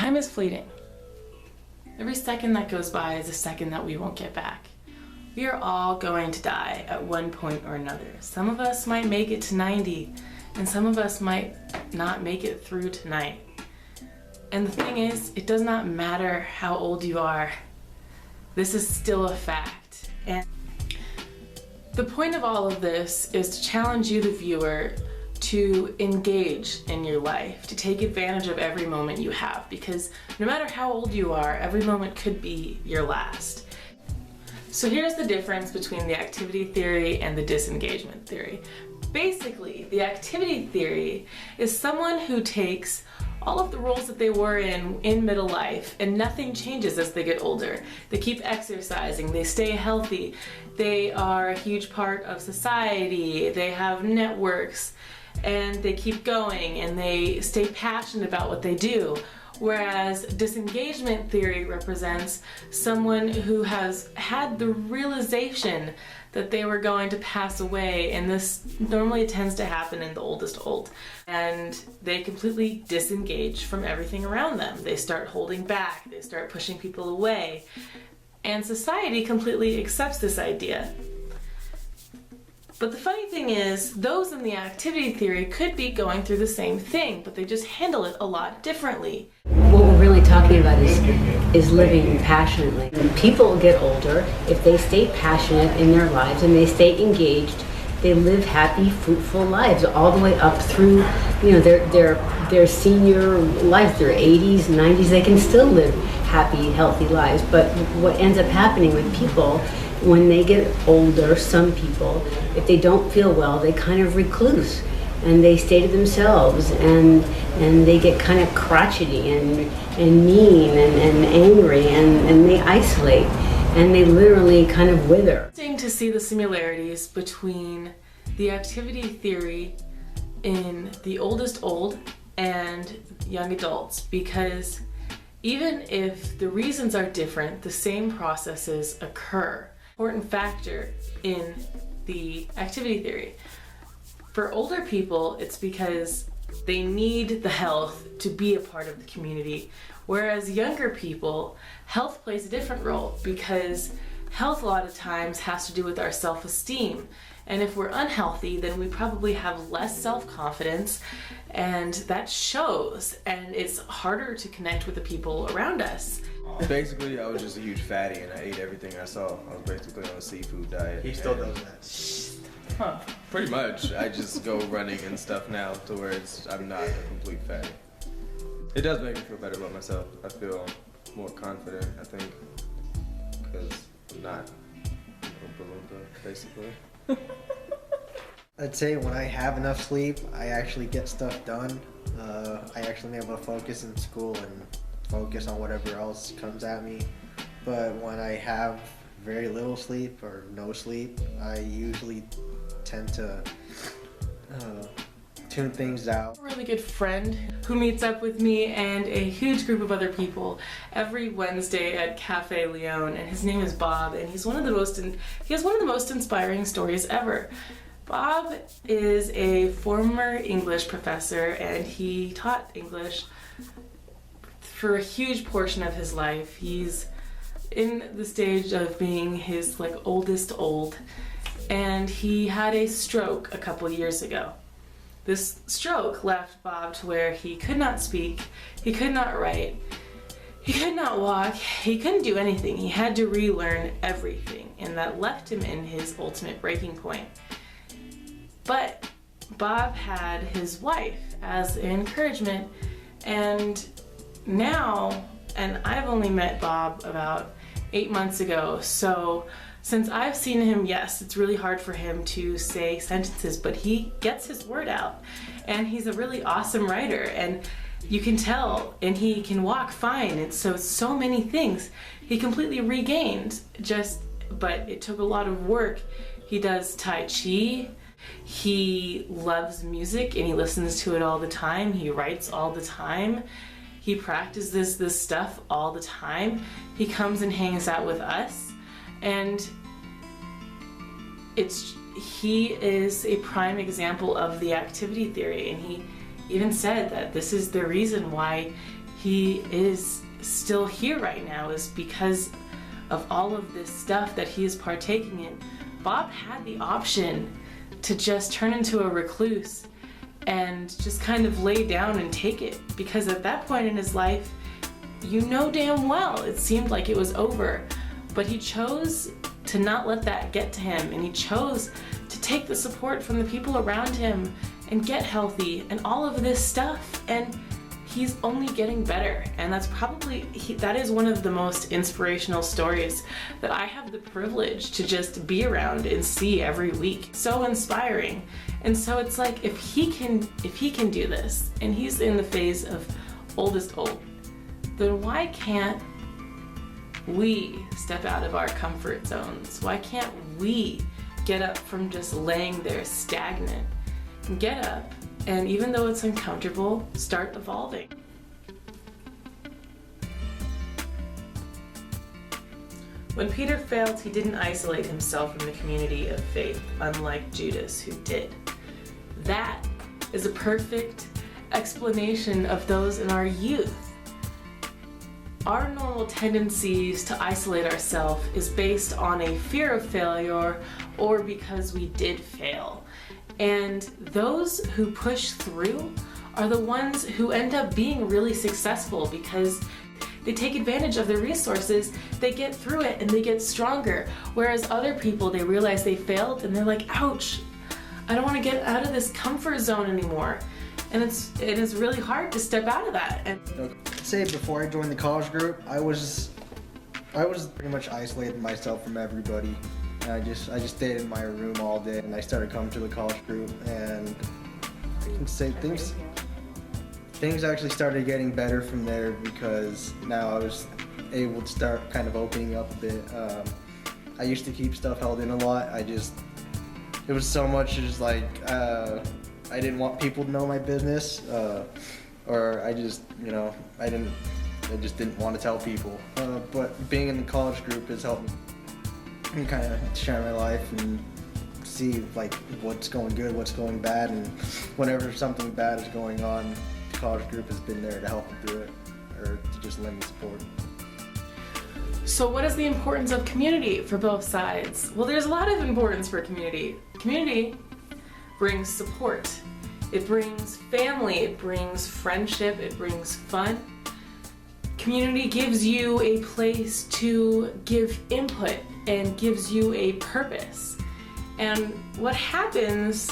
Time is fleeting. Every second that goes by is a second that we won't get back. We are all going to die at one point or another. Some of us might make it to 90, and some of us might not make it through tonight. And the thing is, it does not matter how old you are. This is still a fact. And the point of all of this is to challenge you, the viewer, to engage in your life, to take advantage of every moment you have, because no matter how old you are, every moment could be your last. So here's the difference between the activity theory and the disengagement theory. Basically, the activity theory is someone who takes all of the roles that they were in middle life, and nothing changes as they get older. They keep exercising, they stay healthy, they are a huge part of society, they have networks, and they keep going, and they stay passionate about what they do. Whereas disengagement theory represents someone who has had the realization that they were going to pass away, and this normally tends to happen in the oldest old. And they completely disengage from everything around them. They start holding back, they start pushing people away, and society completely accepts this idea. But the funny thing is, those in the activity theory could be going through the same thing, but they just handle it a lot differently. What we're really talking about is living passionately. When people get older, if they stay passionate in their lives and they stay engaged, they live happy, fruitful lives all the way up through, their senior life, their 80s, 90s. They can still live happy, healthy lives. But what ends up happening with people when they get older, some people, if they don't feel well, they kind of recluse and they stay to themselves, and they get kind of crotchety and mean and angry, and they isolate, and they literally kind of wither. It's interesting to see the similarities between the activity theory in the oldest old and young adults, because even if the reasons are different, the same processes occur. Important factor in the activity theory. For older people, it's because they need the health to be a part of the community, whereas younger people, health plays a different role, because health a lot of times has to do with our self-esteem. And if we're unhealthy, then we probably have less self-confidence, and that shows, and it's harder to connect with the people around us. Basically, I was just a huge fatty, and I ate everything I saw. I was basically on a seafood diet. He still does that. Huh. Pretty much. I just go running and stuff now to where I'm not a complete fatty. It does make me feel better about myself. I feel more confident, I think, because I'm not Oompa Loompa, basically. I'd say when I have enough sleep, I actually get stuff done. I actually am able to focus in school and focus on whatever else comes at me. But when I have very little sleep or no sleep, I usually tend to tune things out. A really good friend who meets up with me and a huge group of other people every Wednesday at Cafe Leon, and his name is Bob, and he has one of the most inspiring stories ever. Bob is a former English professor, and he taught English for a huge portion of his life. He's in the stage of being his oldest old, and he had a stroke a couple years ago. This stroke left Bob to where he could not speak, he could not write, he could not walk, he couldn't do anything. He had to relearn everything, and that left him in his ultimate breaking point. But Bob had his wife as an encouragement, and now, and I've only met Bob about 8 months ago, so since I've seen him, yes, it's really hard for him to say sentences, but he gets his word out, and he's a really awesome writer, and you can tell, and he can walk fine, and so many things he completely regained, but it took a lot of work. He does Tai Chi, he loves music, and he listens to it all the time, he writes all the time, he practices this stuff all the time, he comes and hangs out with us, and he is a prime example of the activity theory, and he even said that this is the reason why he is still here right now is because of all of this stuff that he is partaking in. Bob had the option to just turn into a recluse and just kind of lay down and take it, because at that point in his life, you know damn well it seemed like it was over. But he chose to not let that get to him, and he chose to take the support from the people around him and get healthy and all of this stuff, and he's only getting better. And that's probably, that is one of the most inspirational stories that I have the privilege to just be around and see every week. So inspiring. And so it's like, if he can do this, and he's in the phase of oldest old, then why can't we step out of our comfort zones? Why can't we get up from just laying there stagnant? Get up, and even though it's uncomfortable, start evolving. When Peter failed, he didn't isolate himself from the community of faith, unlike Judas, who did. That is a perfect explanation of those in our youth. Our normal tendencies to isolate ourselves is based on a fear of failure or because we did fail. And those who push through are the ones who end up being really successful, because they take advantage of the resources, they get through it, and they get stronger. Whereas other people, they realize they failed and they're like, ouch, I don't want to get out of this comfort zone anymore. And it is really hard to step out of that. And I'd say before I joined the college group, I was pretty much isolating myself from everybody. And I just stayed in my room all day, and I started coming to the college group, and I can say things actually started getting better from there, because now I was able to start kind of opening up a bit. I used to keep stuff held in a lot. It was so much just like, I didn't want people to know my business, or I just didn't want to tell people. But being in the college group has helped me kind of share my life and see like what's going good, what's going bad, and whenever something bad is going on, the college group has been there to help me through it, or to just lend me support. so what is the importance of community for both sides? Well, there's a lot of importance for community. Community brings support. It brings family, it brings friendship, it brings fun. Community gives you a place to give input and gives you a purpose. And what happens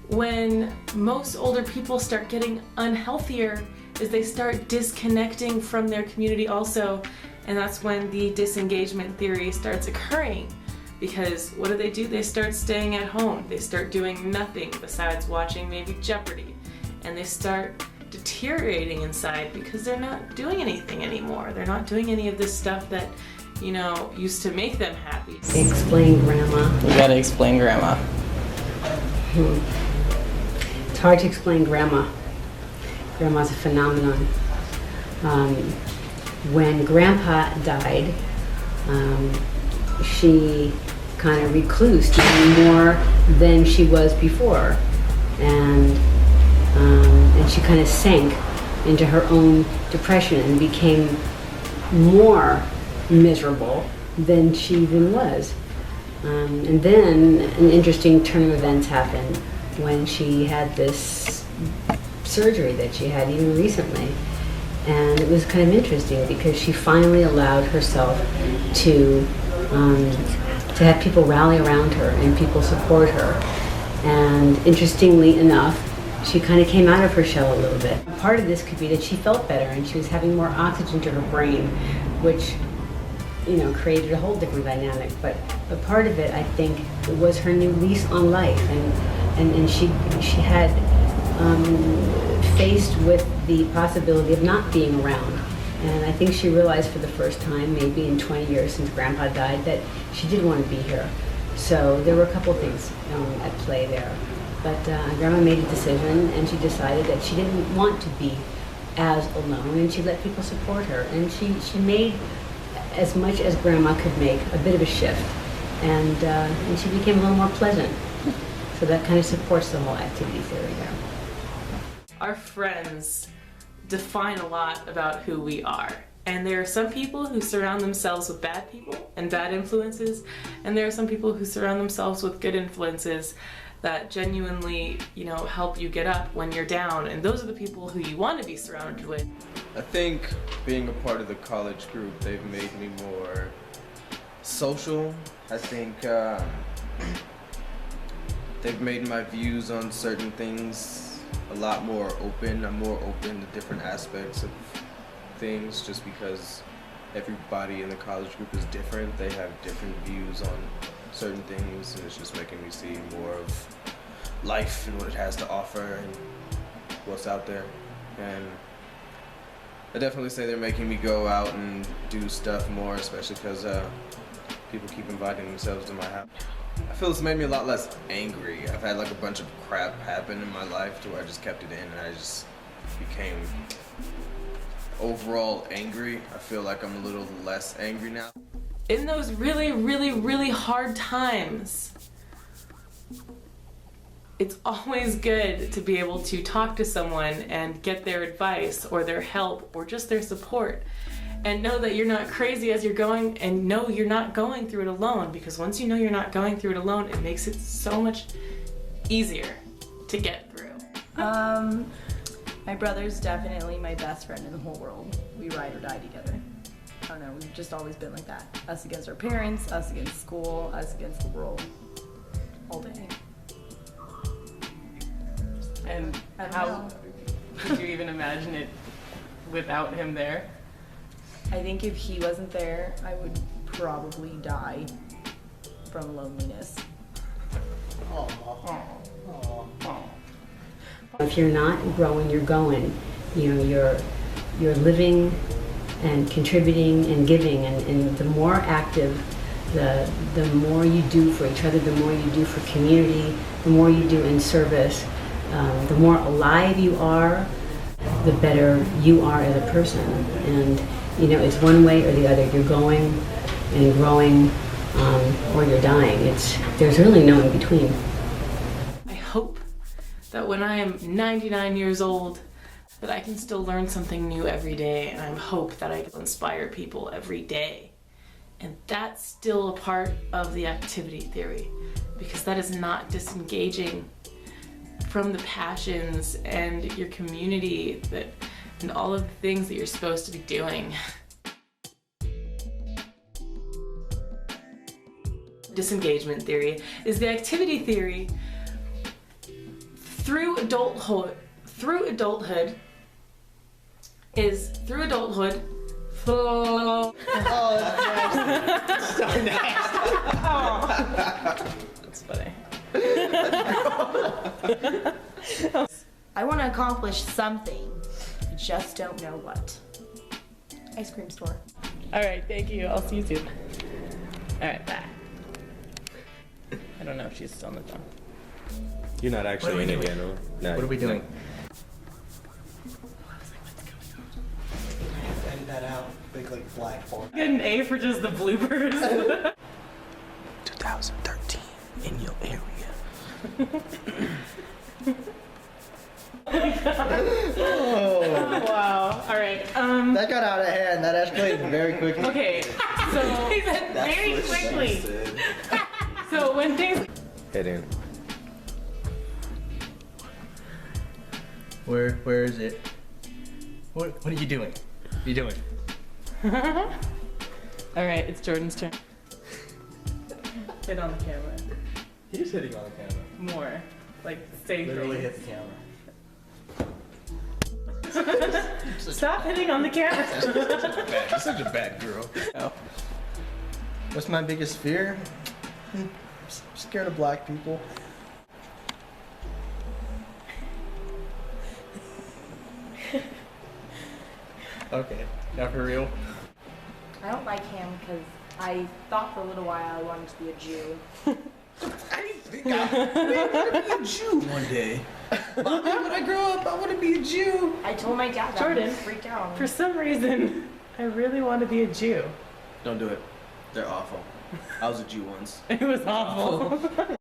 when most older people start getting unhealthier is they start disconnecting from their community also, and that's when the disengagement theory starts occurring. Because what do? They start staying at home. They start doing nothing besides watching maybe Jeopardy. And they start deteriorating inside because they're not doing anything anymore. They're not doing any of this stuff that, used to make them happy. Explain grandma. We gotta explain grandma. It's hard to explain grandma. Grandma's a phenomenon. When grandpa died, she kind of reclused even more than she was before. And she kind of sank into her own depression and became more miserable than she even was. And then an interesting turn of events happened when she had this surgery that she had even recently. And it was kind of interesting because she finally allowed herself to have people rally around her and people support her. And interestingly enough, she kind of came out of her shell a little bit. Part of this could be that she felt better and she was having more oxygen to her brain, which created a whole different dynamic. But part of it, I think, was her new lease on life, and she had faced with the possibility of not being around. And I think she realized for the first time, maybe in 20 years since Grandpa died, that she did want to be here. So there were a couple things at play there. But Grandma made a decision, and she decided that she didn't want to be as alone, and she let people support her. And she made, as much as Grandma could make, a bit of a shift. And she became a little more pleasant. So that kind of supports the whole activity theory there. Our friends define a lot about who we are. And there are some people who surround themselves with bad people and bad influences, and there are some people who surround themselves with good influences that genuinely, you know, help you get up when you're down, and those are the people who you want to be surrounded with. I think being a part of the college group, they've made me more social. I think they've made my views on certain things a lot more open. I'm more open to different aspects of things just because everybody in the college group is different. They have different views on certain things, and it's just making me see more of life and what it has to offer and what's out there. And I definitely say they're making me go out and do stuff more, especially because people keep inviting themselves to my house. I feel it's made me a lot less angry. I've had like a bunch of crap happen in my life to where I just kept it in, and I just became overall angry. I feel like I'm a little less angry now. In those really, really, really hard times, it's always good to be able to talk to someone and get their advice or their help or just their support, and know that you're not crazy as you're going, and know you're not going through it alone, because once you know you're not going through it alone, it makes it so much easier to get through. My brother's definitely my best friend in the whole world. We ride or die together. I don't know, we've just always been like that. Us against our parents, us against school, us against the world. All day. And how could you even imagine it without him there? I think if he wasn't there, I would probably die from loneliness. If you're not growing, you're going. You know, you're living and contributing and giving, and the more active, the more you do for each other, the more you do for community, the more you do in service, the more alive you are, the better you are as a person. And you know, it's one way or the other. You're going and growing, or you're dying. There's really no in between. I hope that when I am 99 years old, that I can still learn something new every day, and I hope that I can inspire people every day. And that's still a part of the activity theory, because that is not disengaging from the passions and your community and all of the things that you're supposed to be doing. Disengagement theory is the activity theory through adulthood. Oh, that's so nasty. That's funny. I want to accomplish something. I just don't know what. Ice cream store. All right, thank you. I'll see you soon. All right, bye. I don't know if she's still on the phone. You're not actually in it yet, no? No. What are we doing? No. Edit that out. Big like black font. Get an A for just the bloopers. 2013 in your area. Oh, Wow. All right. that got out of hand. That escalated very quickly. Okay. So very quickly. So when things. Head in. Where is it? What are you doing? What are you doing? All right, it's Jordan's turn. Hit on the camera. He's hitting on the camera. More. Like, say Literally things. hit the camera. Stop hitting on the camera. You're such a bad girl. What's my biggest fear? I'm scared of black people. Okay, now for real. I don't like him because I thought for a little while I wanted to be a Jew. I didn't think I want to be a Jew one day. When I grow up, I want to be a Jew. I told my dad that. Jordan, He freaked out. For some reason, I really want to be a Jew. Don't do it. They're awful. I was a Jew once. It was awful.